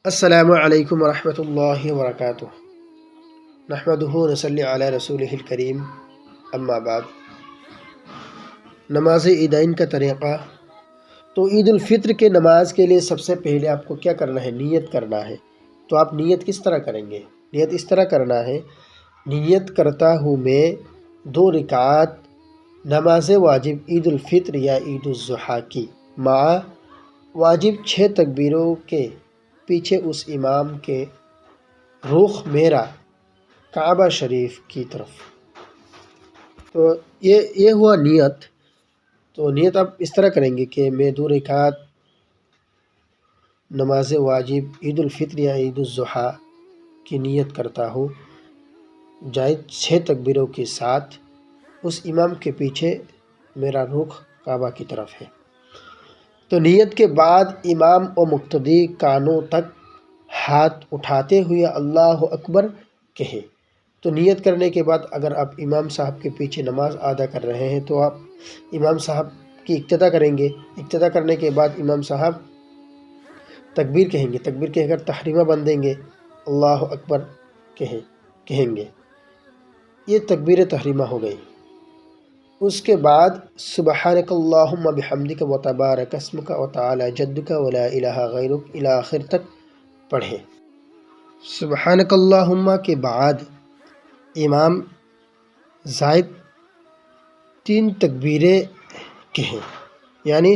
السلام علیکم ورحمۃ اللہ وبرکاتہ۔ نحمدہ ونصلی علی رسولہ الکریم، اما بعد۔ نماز عیدین کا طریقہ۔ تو عید الفطر کے نماز کے لیے سب سے پہلے آپ کو کیا کرنا ہے؟ نیت کرنا ہے۔ تو آپ نیت کس طرح کریں گے؟ نیت اس طرح کرنا ہے، نیت کرتا ہوں میں 2 رکعات نماز واجب عید الفطر یا عید الاضحیٰ کی، مع واجب 6 تکبیروں کے پیچھے اس امام کے رخ میرا کعبہ شریف کی طرف۔ تو یہ ہوا نیت۔ تو نیت آپ اس طرح کریں گے کہ میں 2 رکعات نماز واجب عید الفطر یا عید الاضحیٰ کی نیت کرتا ہوں، جائز 6 تکبیروں کے ساتھ، اس امام کے پیچھے میرا رخ کعبہ کی طرف ہے۔ تو نیت کے بعد امام و مقتدی کانوں تک ہاتھ اٹھاتے ہوئے اللہ اکبر کہے۔ تو نیت کرنے کے بعد اگر آپ امام صاحب کے پیچھے نماز ادا کر رہے ہیں تو آپ امام صاحب کی اقتداء کریں گے۔ اقتداء کرنے کے بعد امام صاحب تکبیر کہیں گے، تکبیر کہہ کر تحریمہ باندھیں گے، اللہ اکبر کہیں گے۔ یہ تکبیر تحریمہ ہو گئی۔ اس کے بعد سبحانک اللہم بحمدک وتبارک اسمک وتعالی جدک ولا الہ غیرک الی آخر تک پڑھیں۔ سبحانک اللہم کے بعد امام زائد 3 تکبیریں کہیں، یعنی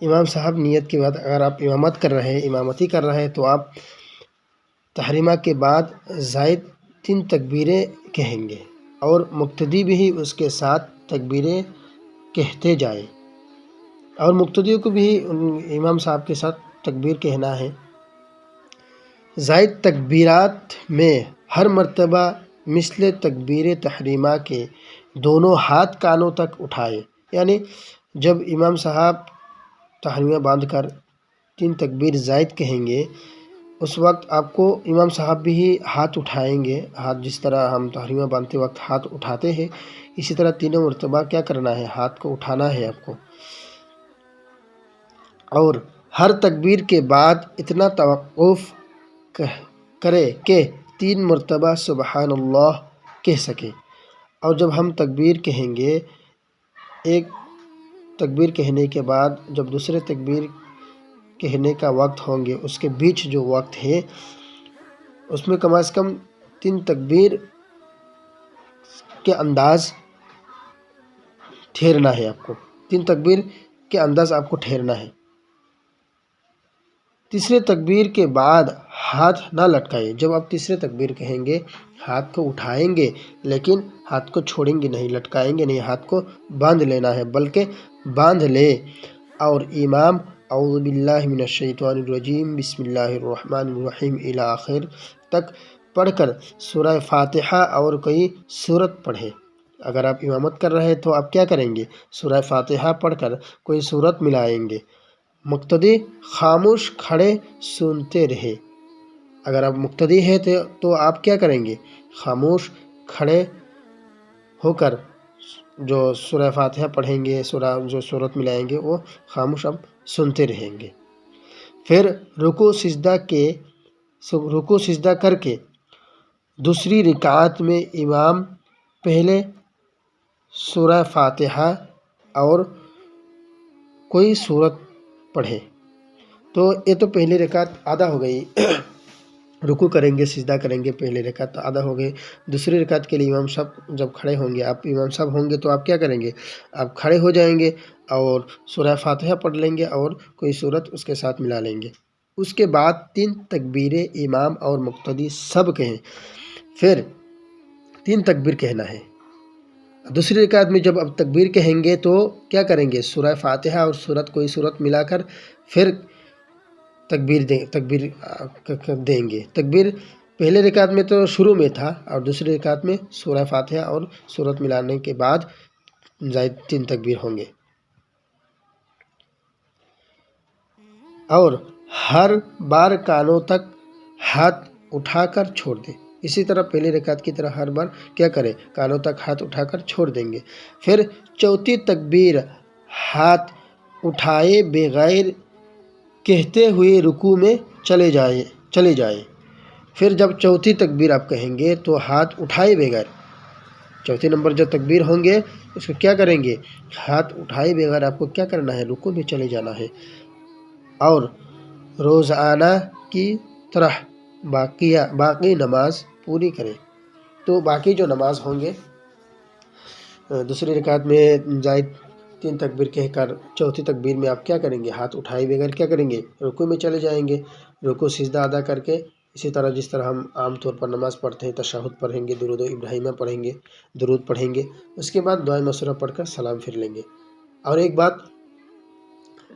امام صاحب نیت کے بعد اگر آپ امامت کر رہے ہیں، امامتی کر رہے ہیں، تو آپ تحریمہ کے بعد زائد 3 تکبیریں کہیں گے، اور مقتدی بھی اس کے ساتھ تکبیریں کہتے جائیں، اور مقتدیوں کو بھی امام صاحب کے ساتھ تکبیر کہنا ہے۔ زائد تکبیرات میں ہر مرتبہ مثل تکبیر تحریمہ کے دونوں ہاتھ کانوں تک اٹھائے، یعنی جب امام صاحب تحریمہ باندھ کر 3 تکبیر زائد کہیں گے، اس وقت آپ کو امام صاحب بھی ہاتھ اٹھائیں گے، ہاتھ جس طرح ہم تحریمہ باندھتے وقت ہاتھ اٹھاتے ہیں، اسی طرح 3 مرتبہ کیا کرنا ہے؟ ہاتھ کو اٹھانا ہے آپ کو۔ اور ہر تکبیر کے بعد اتنا توقف کرے کہ 3 مرتبہ سبحان اللہ کہہ سکے۔ اور جب ہم تکبیر کہیں گے، ایک تکبیر کہنے کے بعد جب دوسرے تکبیر کہنے کا وقت ہوں گے، اس کے بیچ جو وقت ہے اس میں کم از کم 3 تکبیر کے انداز ٹھہرنا ہے آپ کو، 3 تکبیر کے انداز آپ کو ٹھہرنا ہے۔ تیسرے تکبیر کے بعد ہاتھ نہ لٹکائیں۔ جب آپ تیسرے تکبیر کہیں گے، ہاتھ کو اٹھائیں گے، لیکن ہاتھ کو چھوڑیں گے نہیں، لٹکائیں گے نہیں، ہاتھ کو باندھ لینا ہے، بلکہ باندھ لے، اور امام اعوذ باللہ من الشیطان الرجیم بسم اللہ الرحمن الرحیم الی آخر تک پڑھ کر سورہ فاتحہ اور کوئی سورت پڑھے۔ اگر آپ امامت کر رہے ہیں تو آپ کیا کریں گے؟ سورہ فاتحہ پڑھ کر کوئی سورت ملائیں گے۔ مقتدی خاموش کھڑے سنتے رہے۔ اگر آپ مقتدی ہیں تو آپ کیا کریں گے؟ خاموش کھڑے ہو کر جو سورہ فاتحہ پڑھیں گے، جو سورت ملائیں گے، وہ خاموش اب سنتے رہیں گے۔ پھر رکوع سجدہ کر کے دوسری رکعت میں امام پہلے سورہ فاتحہ اور کوئی سورت پڑھے۔ تو یہ تو پہلی رکعت آدھا ہو گئی۔ رکوع کریں گے، سجدہ کریں گے، پہلی رکعت آدھا ہو گئی۔ دوسری رکعت کے لیے امام صاحب جب کھڑے ہوں گے، آپ امام صاحب ہوں گے تو آپ کیا کریں گے؟ آپ کھڑے ہو جائیں گے اور سورہ فاتحہ پڑھ لیں گے اور کوئی سورت اس کے ساتھ ملا لیں گے۔ اس کے بعد 3 تکبیریں امام اور مقتدی سب کہیں، پھر 3 تکبیر کہنا ہے۔ دوسری رکعت میں جب اب تکبیر کہیں گے تو کیا کریں گے؟ سورہ فاتحہ اور کوئی سورت ملا کر پھر تکبیر دیں گے۔ تکبیر پہلے رکعت میں تو شروع میں تھا، اور دوسری رکعت میں سورہ فاتحہ اور سورت ملانے کے بعد زائد 3 تکبیر ہوں گے۔ اور ہر بار کانوں تک ہاتھ اٹھا کر چھوڑ دیں۔ اسی طرح پہلی رکعت کی طرح ہر بار کیا کریں؟ کانوں تک ہاتھ اٹھا کر چھوڑ دیں گے۔ پھر چوتھی تکبیر ہاتھ اٹھائے بغیر کہتے ہوئے رکوع میں چلے جائیں۔ چلے جائیں۔ پھر جب چوتھی تکبیر آپ کہیں گے تو ہاتھ اٹھائے بغیر، چوتھے نمبر جو تکبیر ہوں گے اس کو کیا کریں گے، ہاتھ اٹھائے بغیر آپ کو کیا کرنا ہے، رکوع میں چلے جانا ہے، اور روزانہ کی طرح باقی نماز پوری کریں۔ تو باقی جو نماز ہوں گے، دوسری رکعت میں زائد 3 تکبیر کہہ کر چوتھی تکبیر میں آپ کیا کریں گے، ہاتھ اٹھائے بغیر کیا کریں گے، رکوع میں چلے جائیں گے، رکوع سجدہ ادا کر کے اسی طرح جس طرح ہم عام طور پر نماز پڑھتے ہیں، تشہد پڑھیں گے، درود ابراہیمہ پڑھیں گے، درود پڑھیں گے، اس کے بعد دعائے مسورہ پڑھ کر سلام پھر لیں گے۔ اور ایک بات،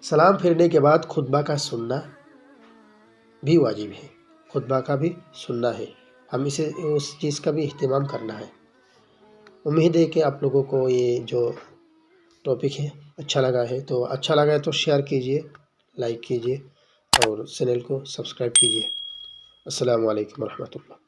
سلام پھرنے کے بعد خطبہ کا سننا بھی واجب ہے، خطبہ کا بھی سننا ہے، ہم اسے اس چیز کا بھی اہتمام کرنا ہے۔ امید ہے کہ آپ لوگوں کو یہ جو ٹاپک ہے اچھا لگا ہے، تو اچھا لگا ہے تو شیئر کیجئے، لائک کیجئے اور چینل کو سبسکرائب کیجئے۔ السلام علیکم ورحمۃ اللہ۔